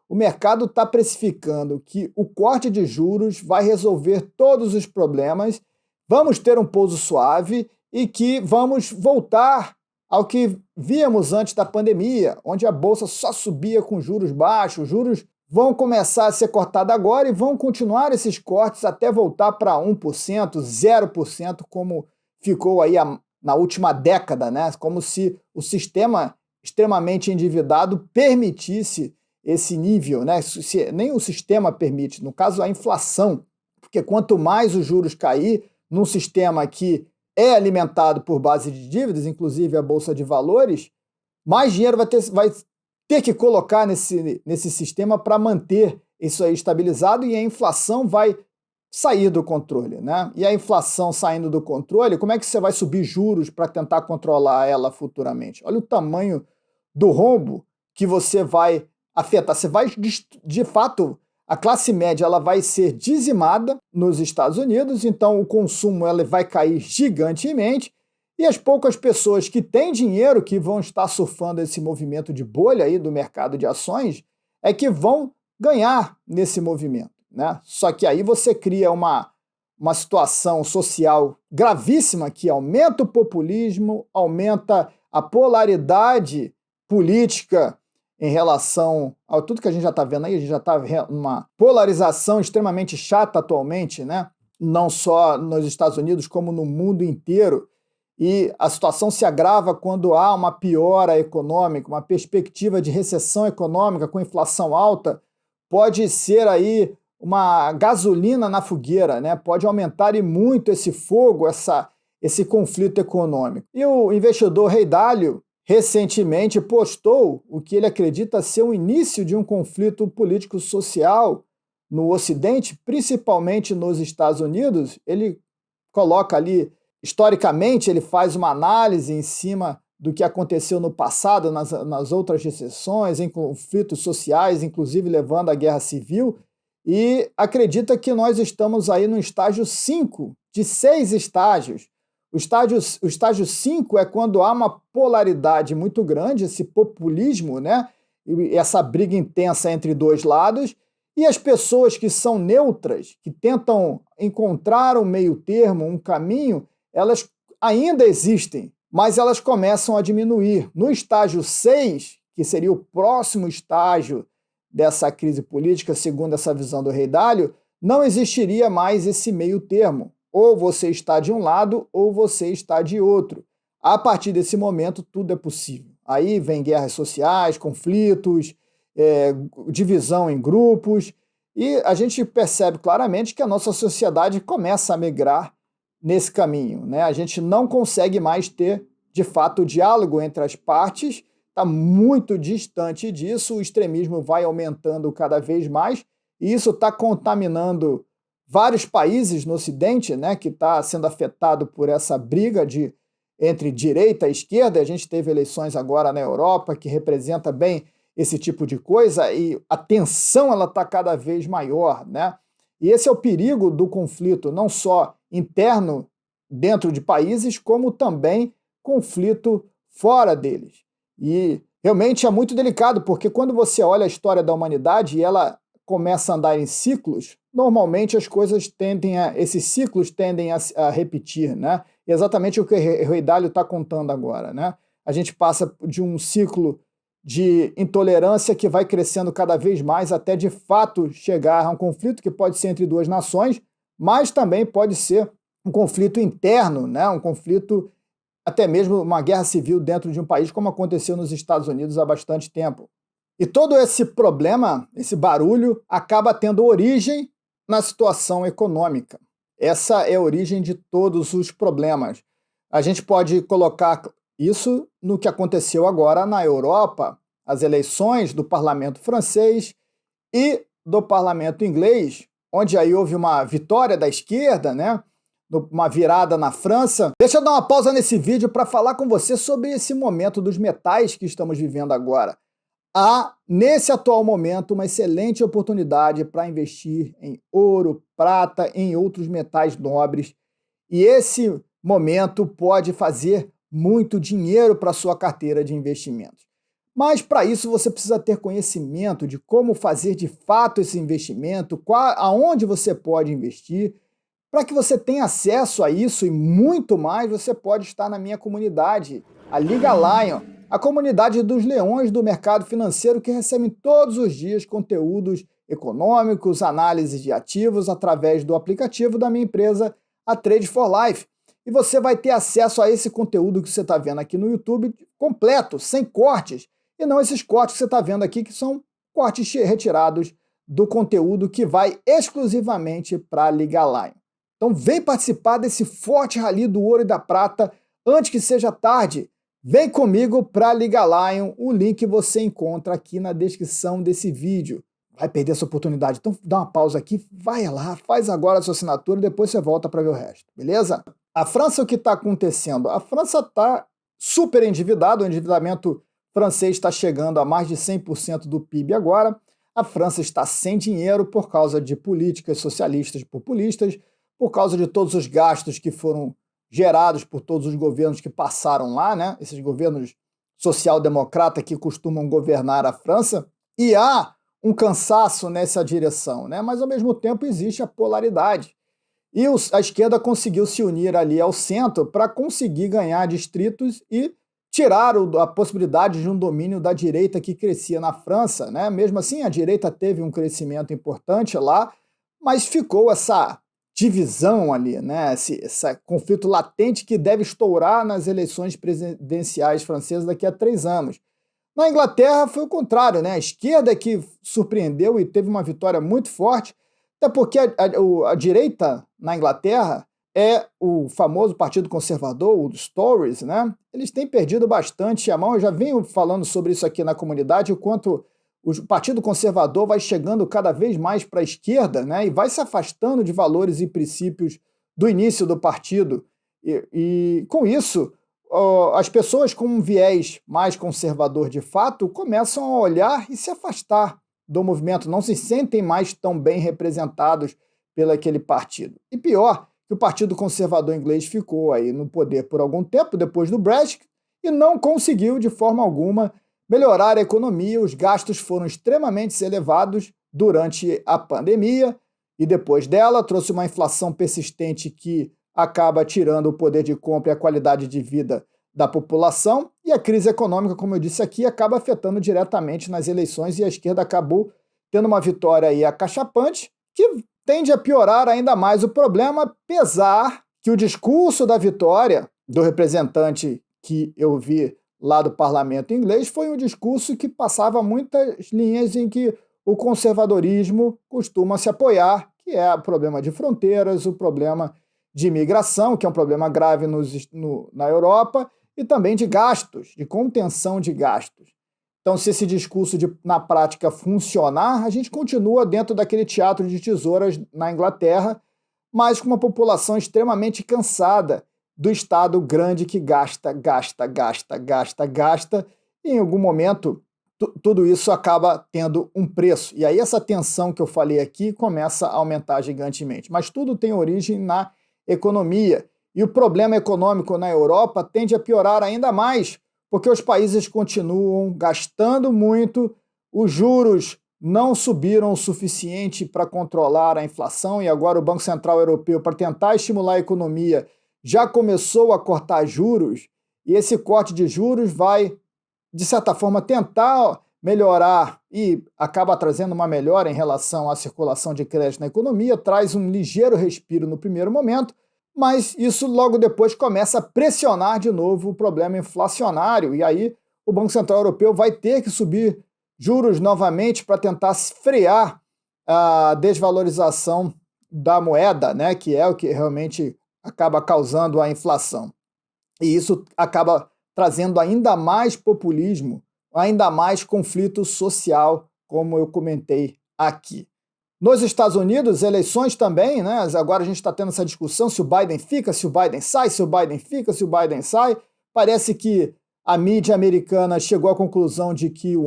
o mercado está precificando que o corte de juros vai resolver todos os problemas, vamos ter um pouso suave e que vamos voltar ao que víamos antes da pandemia, onde a Bolsa só subia com juros baixos. Os juros vão começar a ser cortados agora e vão continuar esses cortes até voltar para 1%, 0%, como ficou aí na última década, né? Como se o sistema extremamente endividado permitisse esse nível, né? Nem o sistema permite, no caso a inflação, porque quanto mais os juros cair num sistema que é alimentado por base de dívidas, inclusive a Bolsa de Valores, mais dinheiro vai ter que colocar nesse sistema para manter isso aí estabilizado e a inflação vai sair do controle, né? E a inflação saindo do controle, como é que você vai subir juros para tentar controlar ela futuramente? Olha o tamanho do rombo que você vai afetar. Você vai, de fato, a classe média ela vai ser dizimada nos Estados Unidos, então o consumo ela vai cair gigantemente e as poucas pessoas que têm dinheiro, que vão estar surfando esse movimento de bolha aí do mercado de ações, é que vão ganhar nesse movimento, né? Só que aí você cria uma situação social gravíssima que aumenta o populismo, aumenta a polaridade política em relação a tudo que a gente já está vendo aí. A gente já está vendo uma polarização extremamente chata atualmente, né? Não só nos Estados Unidos, como no mundo inteiro. E a situação se agrava quando há uma piora econômica, uma perspectiva de recessão econômica com inflação alta, pode ser aí uma gasolina na fogueira, né? Pode aumentar e muito esse fogo, esse conflito econômico. E o investidor Ray Dalio recentemente postou o que ele acredita ser o início de um conflito político-social no Ocidente, principalmente nos Estados Unidos. Ele coloca ali, historicamente, ele faz uma análise em cima do que aconteceu no passado, nas outras recessões, em conflitos sociais, inclusive levando à guerra civil, e acredita que nós estamos aí no estágio 5 de 6 estágios. O estágio 5 é quando há uma polaridade muito grande, esse populismo, né? E essa briga intensa entre dois lados, e as pessoas que são neutras, que tentam encontrar um meio termo, um caminho, elas ainda existem, mas elas começam a diminuir. No estágio 6, que seria o próximo estágio dessa crise política, segundo essa visão do Ray Dalio, não existiria mais esse meio termo. Ou você está de um lado ou você está de outro. A partir desse momento, tudo é possível. Aí vem guerras sociais, conflitos, divisão em grupos, e a gente percebe claramente que a nossa sociedade começa a migrar nesse caminho, né? A gente não consegue mais ter, de fato, o diálogo entre as partes, está muito distante disso, o extremismo vai aumentando cada vez mais, e isso está contaminando vários países no Ocidente, né, que está sendo afetado por essa briga entre direita e esquerda. A gente teve eleições agora na Europa, que representa bem esse tipo de coisa, e a tensão está cada vez maior, né? E esse é o perigo do conflito, não só interno dentro de países, como também conflito fora deles. E realmente é muito delicado, porque quando você olha a história da humanidade e ela começa a andar em ciclos, normalmente esses ciclos tendem a repetir, né? E exatamente o que o Ray Dalio está contando agora, né? A gente passa de um ciclo de intolerância que vai crescendo cada vez mais até de fato chegar a um conflito que pode ser entre duas nações, mas também pode ser um conflito interno, né? Um conflito, até mesmo uma guerra civil dentro de um país, como aconteceu nos Estados Unidos há bastante tempo. E todo esse problema, esse barulho, acaba tendo origem na situação econômica. Essa é a origem de todos os problemas. A gente pode colocar isso no que aconteceu agora na Europa, as eleições do parlamento francês e do parlamento inglês, onde aí houve uma vitória da esquerda, né? Uma virada na França. Deixa eu dar uma pausa nesse vídeo para falar com você sobre esse momento dos metais que estamos vivendo agora. Há, nesse atual momento, uma excelente oportunidade para investir em ouro, prata, em outros metais nobres. E esse momento pode fazer muito dinheiro para a sua carteira de investimentos. Mas para isso você precisa ter conhecimento de como fazer de fato esse investimento, aonde você pode investir. Para que você tenha acesso a isso e muito mais, você pode estar na minha comunidade, a Liga Lion, a comunidade dos leões do mercado financeiro que recebem todos os dias conteúdos econômicos, análises de ativos através do aplicativo da minha empresa, a Trade for Life. E você vai ter acesso a esse conteúdo que você está vendo aqui no YouTube completo, sem cortes, e não esses cortes que você está vendo aqui, que são cortes retirados do conteúdo que vai exclusivamente para a Liga Lion. Então vem participar desse forte rally do ouro e da prata antes que seja tarde. Vem comigo para a Liga Lion, o link você encontra aqui na descrição desse vídeo. Vai perder essa oportunidade, então dá uma pausa aqui, vai lá, faz agora a sua assinatura e depois você volta para ver o resto, beleza? A França, o que está acontecendo? A França está super endividada, o endividamento francês está chegando a mais de 100% do PIB agora. A França está sem dinheiro por causa de políticas socialistas populistas, por causa de todos os gastos que foram gerados por todos os governos que passaram lá, né? Esses governos social-democratas que costumam governar a França, e há um cansaço nessa direção, né? Mas ao mesmo tempo existe a polaridade. E a esquerda conseguiu se unir ali ao centro para conseguir ganhar distritos e tirar a possibilidade de um domínio da direita que crescia na França, né? Mesmo assim, a direita teve um crescimento importante lá, mas ficou essa divisão ali, né? Esse conflito latente que deve estourar nas eleições presidenciais francesas daqui a 3 anos. Na Inglaterra foi o contrário, né? A esquerda é que surpreendeu e teve uma vitória muito forte, até porque a direita na Inglaterra é o famoso Partido Conservador, os Tories, né? Eles têm perdido bastante a mão. Eu já venho falando sobre isso aqui na comunidade, o quanto o Partido Conservador vai chegando cada vez mais para a esquerda, né, e vai se afastando de valores e princípios do início do partido. E com isso, as pessoas com um viés mais conservador de fato começam a olhar e se afastar do movimento, não se sentem mais tão bem representados pelo aquele partido. E pior, que o Partido Conservador inglês ficou aí no poder por algum tempo, depois do Brexit, e não conseguiu de forma alguma melhorar a economia. Os gastos foram extremamente elevados durante a pandemia e depois dela trouxe uma inflação persistente que acaba tirando o poder de compra e a qualidade de vida da população, e a crise econômica, como eu disse aqui, acaba afetando diretamente nas eleições, e a esquerda acabou tendo uma vitória aí acachapante, que tende a piorar ainda mais o problema, apesar que o discurso da vitória do representante que eu vi lá do parlamento inglês foi um discurso que passava muitas linhas em que o conservadorismo costuma se apoiar, que é o problema de fronteiras, o problema de imigração, que é um problema grave na Europa, e também de gastos, de contenção de gastos. Então, se esse discurso na prática funcionar, a gente continua dentro daquele teatro de tesouras na Inglaterra, mas com uma população extremamente cansada do Estado grande que gasta, e em algum momento tudo isso acaba tendo um preço. E aí essa tensão que eu falei aqui começa a aumentar gigantemente. Mas tudo tem origem na economia. E o problema econômico na Europa tende a piorar ainda mais, porque os países continuam gastando muito, os juros não subiram o suficiente para controlar a inflação, e agora o Banco Central Europeu, para tentar estimular a economia, já começou a cortar juros, e esse corte de juros vai, de certa forma, tentar melhorar e acaba trazendo uma melhora em relação à circulação de crédito na economia, traz um ligeiro respiro no primeiro momento, mas isso logo depois começa a pressionar de novo o problema inflacionário, e aí o Banco Central Europeu vai ter que subir juros novamente para tentar frear a desvalorização da moeda, né, que é o que realmente acaba causando a inflação. E isso acaba trazendo ainda mais populismo, ainda mais conflito social, como eu comentei aqui. Nos Estados Unidos, eleições também, né? Agora a gente está tendo essa discussão se o Biden fica, se o Biden sai, se o Biden fica, se o Biden sai. Parece que a mídia americana chegou à conclusão de que o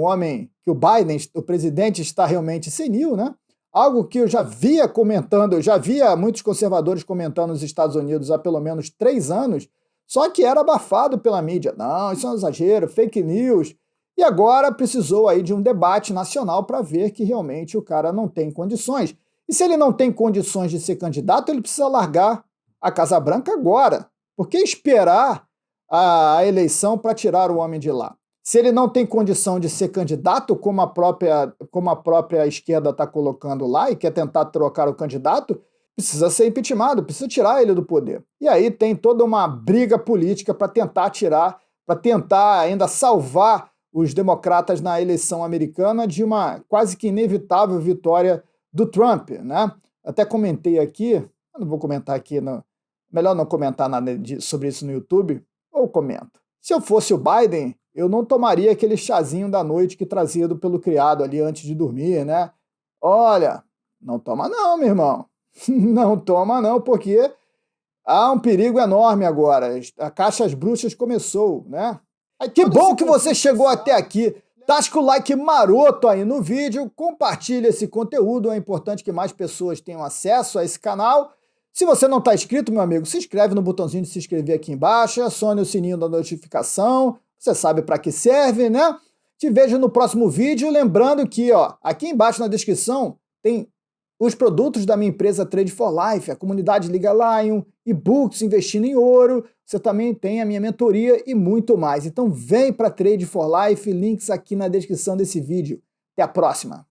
Biden, o presidente, está realmente senil, né? Algo que eu já via comentando, eu já via muitos conservadores comentando nos Estados Unidos há pelo menos 3 anos, só que era abafado pela mídia. Não, isso é um exagero, fake news. E agora precisou aí de um debate nacional para ver que realmente o cara não tem condições. E se ele não tem condições de ser candidato, ele precisa largar a Casa Branca agora. Por que esperar a eleição para tirar o homem de lá? Se ele não tem condição de ser candidato, como a própria esquerda está colocando lá e quer tentar trocar o candidato, precisa ser impeachmentado, precisa tirar ele do poder. E aí tem toda uma briga política para tentar tirar, para tentar ainda salvar os democratas na eleição americana de uma quase que inevitável vitória do Trump, né? Até comentei aqui, não vou comentar aqui, não, melhor não comentar nada sobre isso no YouTube, ou comento. Se eu fosse o Biden, eu não tomaria aquele chazinho da noite que trazido pelo criado ali antes de dormir, né? Olha, não toma não, meu irmão. Não toma não, porque há um perigo enorme agora. A Caça às Bruxas começou, né? Que bom que você chegou até aqui. Tasca o like maroto aí no vídeo, compartilha esse conteúdo, é importante que mais pessoas tenham acesso a esse canal. Se você não está inscrito, meu amigo, se inscreve no botãozinho de se inscrever aqui embaixo, acione o sininho da notificação, você sabe para que serve, né? Te vejo no próximo vídeo, lembrando que, ó, aqui embaixo na descrição tem os produtos da minha empresa Trade for Life, a comunidade Liga Lion, e-books investindo em ouro, você também tem a minha mentoria e muito mais. Então vem para Trade for Life, links aqui na descrição desse vídeo. Até a próxima!